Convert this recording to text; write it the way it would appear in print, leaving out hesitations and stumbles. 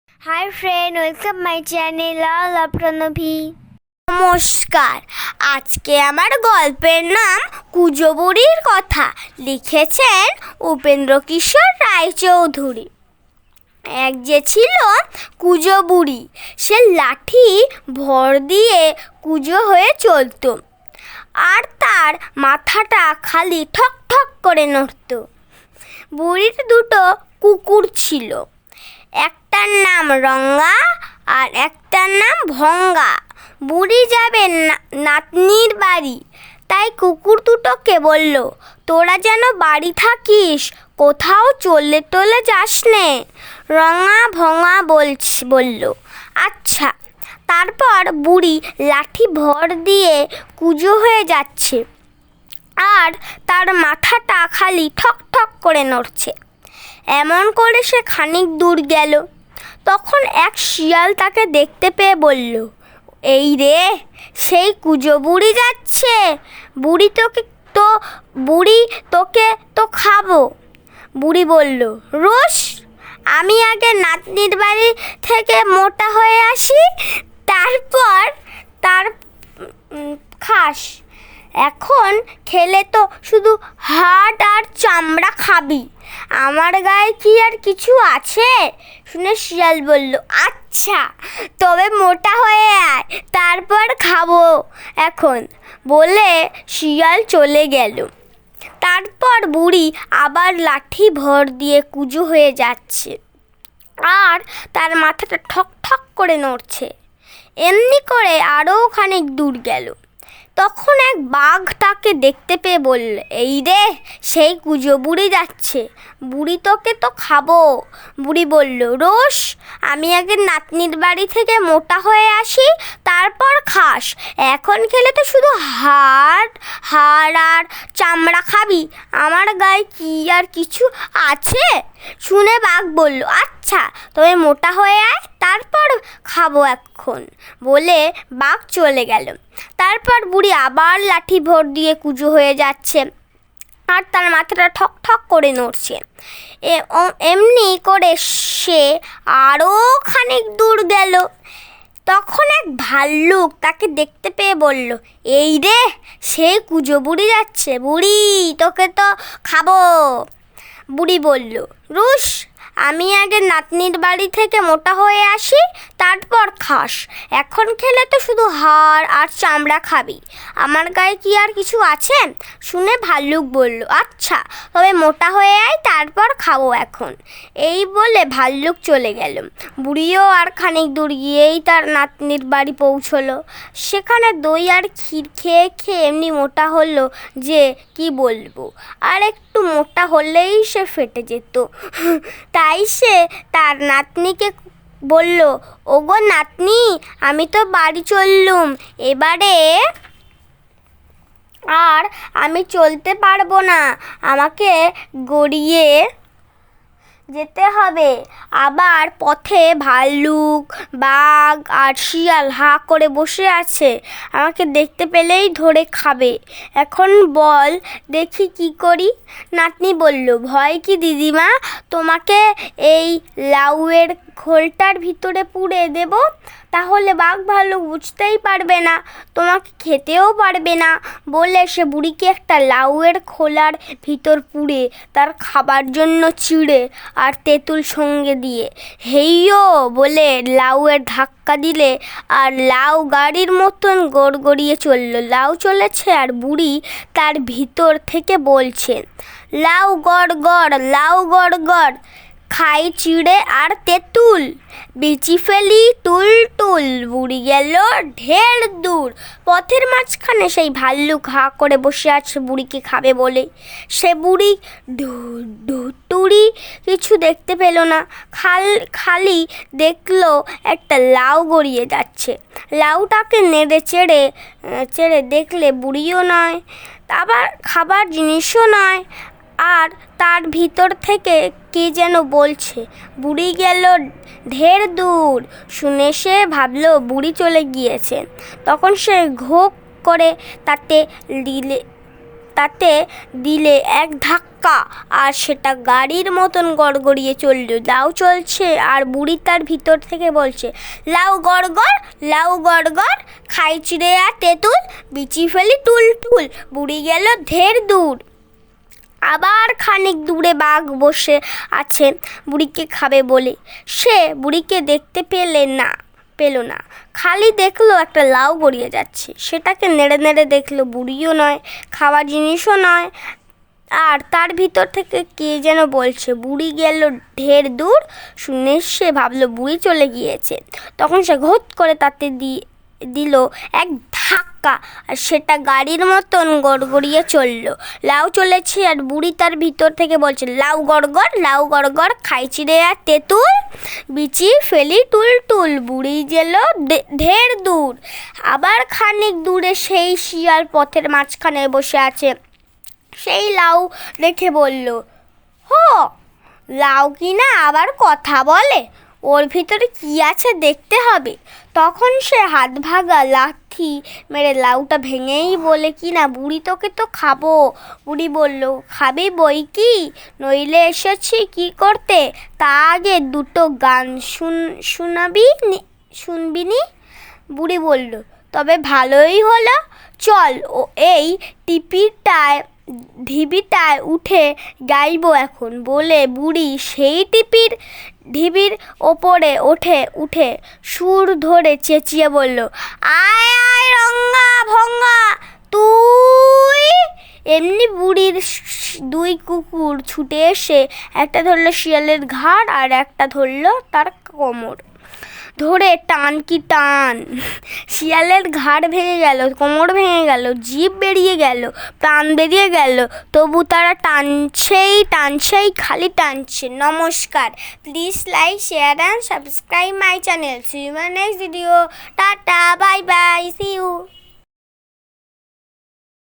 Hi friend, welcome my channel All Apranabhi. নমস্কার। আজকে আমার গল্পের নাম কুজো বুড়ির কথা, লিখেছেন উপেন্দ্র কিশোর রায়চৌধুরী। এক যে ছিল কুজো বুড়ি, সে লাঠি ভর দিয়ে কুজো হয়ে চলত, আর তার মাথাটা খালি ঠক ঠক করে নড়ত। বুড়ির দুটো কুকুর ছিল, একটার নাম রঙ্গা আর একটার নাম ভঙ্গা। বুড়ি যাবে নাতনির বাড়ি, তাই কুকুর দুটোকে বলল, তোরা যেন বাড়ি থাকিস, কোথাও চলে টলে যাস নে। রঙ্গা ভঙ্গা বলল, আচ্ছা। তারপর বুড়ি লাঠি ভর দিয়ে কুজো হয়ে যাচ্ছে, আর তার মাথাটা খালি ঠক ঠক করে নড়ছে। এমন করে সে খানিক দূর গেল। তখন এক শিয়াল তাকে দেখতে পেয়ে বলল, এই রে, সেই কুজো বুড়ি যাচ্ছে, বুড়ি তোকে তো খাবো। বুড়ি বলল, রোস, আমি আগে নাতনির বাড়ি থেকে মোটা হয়ে আসি, তারপর খাস। এখন খেলে তো শুধু হাড় আর চামড়া খাবি, আমার গায়ে কি আর কিছু আছে? শুনে শিয়াল বলল, আচ্ছা, তবে মোটা হয়ে আয়, তারপর খাবো এখন, বলে শিয়াল চলে গেল। তারপর বুড়ি আবার লাঠি ভর দিয়ে কুজো হয়ে যাচ্ছে, আর তার মাথাটা ঠক ঠক করে নড়ছে। এমনি করে আরও খানিক দূর গেল। তখন এক বাঘ তাকে দেখতে পেয়ে বলল, এই রে, সেই কুজো বুড়ি যাচ্ছে, বুড়ি তোকে তো খাবো। বুড়ি বলল, রোস, আমি আগে নাতনির বাড়ি থেকে মোটা হয়ে আসি, তারপর খাস। এখন খেলে তো শুধু হাড় আর চামড়া খাবি, আমার গায়ে কি আর কিছু আছে? শুনে বাঘ বলল, আচ্ছা, তবে মোটা হয়ে আয়, তারপর খাবো এখন, বলে বাঘ চলে গেল। তারপর বুড়ি আবার লাঠি ভর দিয়ে কুজো হয়ে যাচ্ছে, আর তার মাথাটা ঠক ঠক করে নড়ছে। এমনি করে সে আরও খানিক দূর গেল। তখন এক ভাল্লুক তাকে দেখতে পেয়ে বলল, এই রে, সেই কুজো বুড়ি যাচ্ছে, বুড়ি তোকে তো খাবো। বুড়ি বলল, রুস, আমি আগে নাতনির বাড়ি থেকে মোটা হয়ে আসি, তারপর খাস। এখন খেলে তো শুধু হাড় আর চামড়া খাবি, আমার গায়ে কি আর কিছু আছে? শুনে ভাল্লুক বলল, আচ্ছা, তবে মোটা হয়ে আয়, তারপর খাবো এখন। এই বলে ভাল্লুক চলে গেল। বুড়িও আর খানিক দূর গিয়েই তার নাতনির বাড়ি পৌঁছলো। সেখানে দই আর ক্ষীর খেয়ে খেয়ে এমনি মোটা হলো যে কি বলবো, আর একটু মোটা হলেই সে ফেটে যেত। তাই সে তার নাতনিকে বলল, ওগো নাতনি, আমি তো বাড়ি চললুম, এবারে আর আমি চলতে পারবো না, আমাকে গড়িয়ে যেতে হবে। আবার পথে ভাল্লুক, বাঘ আর শিয়াল হাঁ করে বসে আছে, আমাকে দেখতে পেলেই ধরে খাবে। এখন বল দেখি কি করি? নাতনি বলল, ভয় কি দিদিমা, তোমাকে এই লাউয়ের খোলটার ভিতরে পুরে দেব, তাহলে বাঘ ভাল্লুক বুঝতেই পারবে না, তোমাকে খেতেও পারবে না। বলে সে বুড়িকে একটা লাউয়ের খোলার ভিতর পুরে তার খাবার জন্য চিড়ে আর তেঁতুল সঙ্গে দিয়ে হেইয়ো বলে লাউয়ের ধাক্কা দিলে, আর লাউ গাড়ির মতন গড়গড়িয়ে চলল। লাউ চলেছে আর বুড়ি তার ভিতর থেকে বলছে, লাউ গড় গড়, লাউ গড় গড়, খাই চিড়ে আর তেঁতুল, বিচি ফেলি টুল টুল, বুড়ি গেল ঢের দূর। পথের মাঝখানে সেই ভাল্লুক হাঁ করে বসে আছে বুড়িকে খাবে বলে। সে বুড়ি টুরি কিছু দেখতে পেল না, খালি দেখলো একটা লাউ গড়িয়ে যাচ্ছে। লাউটাকে নেড়ে চেড়ে দেখলে বুড়িও নয়, আবার খাবার জিনিসও নয়, আর তার ভিতর থেকে কে যেন বলছে, বুড়ি গেল ঢের দূর। শুনে সে ভাবলো বুড়ি চলে গিয়েছে। তখন সে ঘোক করে তাতে দিলে এক ধাক্কা ধাক্কা, আর সেটা গাড়ির মতন গড়গড়িয়ে চলল। লাউ চলছে আর বুড়ি তার ভিতর থেকে বলছে, লাউ গড়গড়, লাউ গড়গড়, খাই চিড়ে আর তেঁতুল, বিচি ফেলি টুল টুল, বুড়ি গেল ঢের দূর। আবার খানিক দূরে বাঘ বসে আছে বুড়িকে খাবে বলে। সে বুড়িকে দেখতে পেল না, খালি দেখলো একটা লাউ গড়িয়ে যাচ্ছে। সেটাকে নেড়ে নেড়ে দেখলো, বুড়িও নয়, খাওয়া জিনিসও নয়, আর তার ভিতর থেকে কে যেন বলছে, বুড়ি গেল ঢের দূর। শুনে সে ভাবলো বুড়ি চলে গিয়েছে। তখন সে ঘট করে তাতে দিল এক ধাক্কা, আর সেটা গাড়ির মতন গড়গড়িয়ে চলল। লাউ চলেছে আর বুড়ি তার ভিতর থেকে বলছে, লাউ গড়গড়, লাউ গড়গড়, খাই চিড়ে আর তেঁতুল, বিচি ফেলি টুল টুল, বুড়ি গেল ঢের দূর। আবার খানিক দূরে সেই শিয়াল পথের মাঝখানে বসে আছে। সেই লাউ দেখে বলল, হো, লাউ কিনা আবার কথা বলে, ওর ভিতরে কি আছে দেখতে হবে। তখন সে হাত ভাগা লাথি মেরে লাউটা ভেঙেই বলে কিনা, বুড়ি তোকে তো খাবো। বুড়ি বলল, খাবি বই কি, নইলে এসেছি কি করতে, তা আগে দুটো গান শুনবি নি? বুড়ি বলল, তবে ভালোই হলো, চল ও এই ঢিবিটায় উঠে গাইব এখন। বলে বুড়ি সেই ঢিবির ওপরে উঠে সুর ধরে চেঁচিয়ে বলল, আয় আয় রঙ্গা ভঙ্গা তুই। এমনি বুড়ির দুই কুকুর ছুটে এসে একটা ধরলো শিয়ালের ঘাড় আর একটা ধরলো তার কোমর। ধরে টান কি টান, শিয়ালের ঘাড় ভেঙে গেল, কোমর ভেঙে গেল, জিভ বেরিয়ে গেল, প্রাণ বেরিয়ে গেল, তবু তারা টানছেই খালি টানছে। নমস্কার, please like, share and subscribe my channel. See you in my next video. Ta ta, bye bye, see you.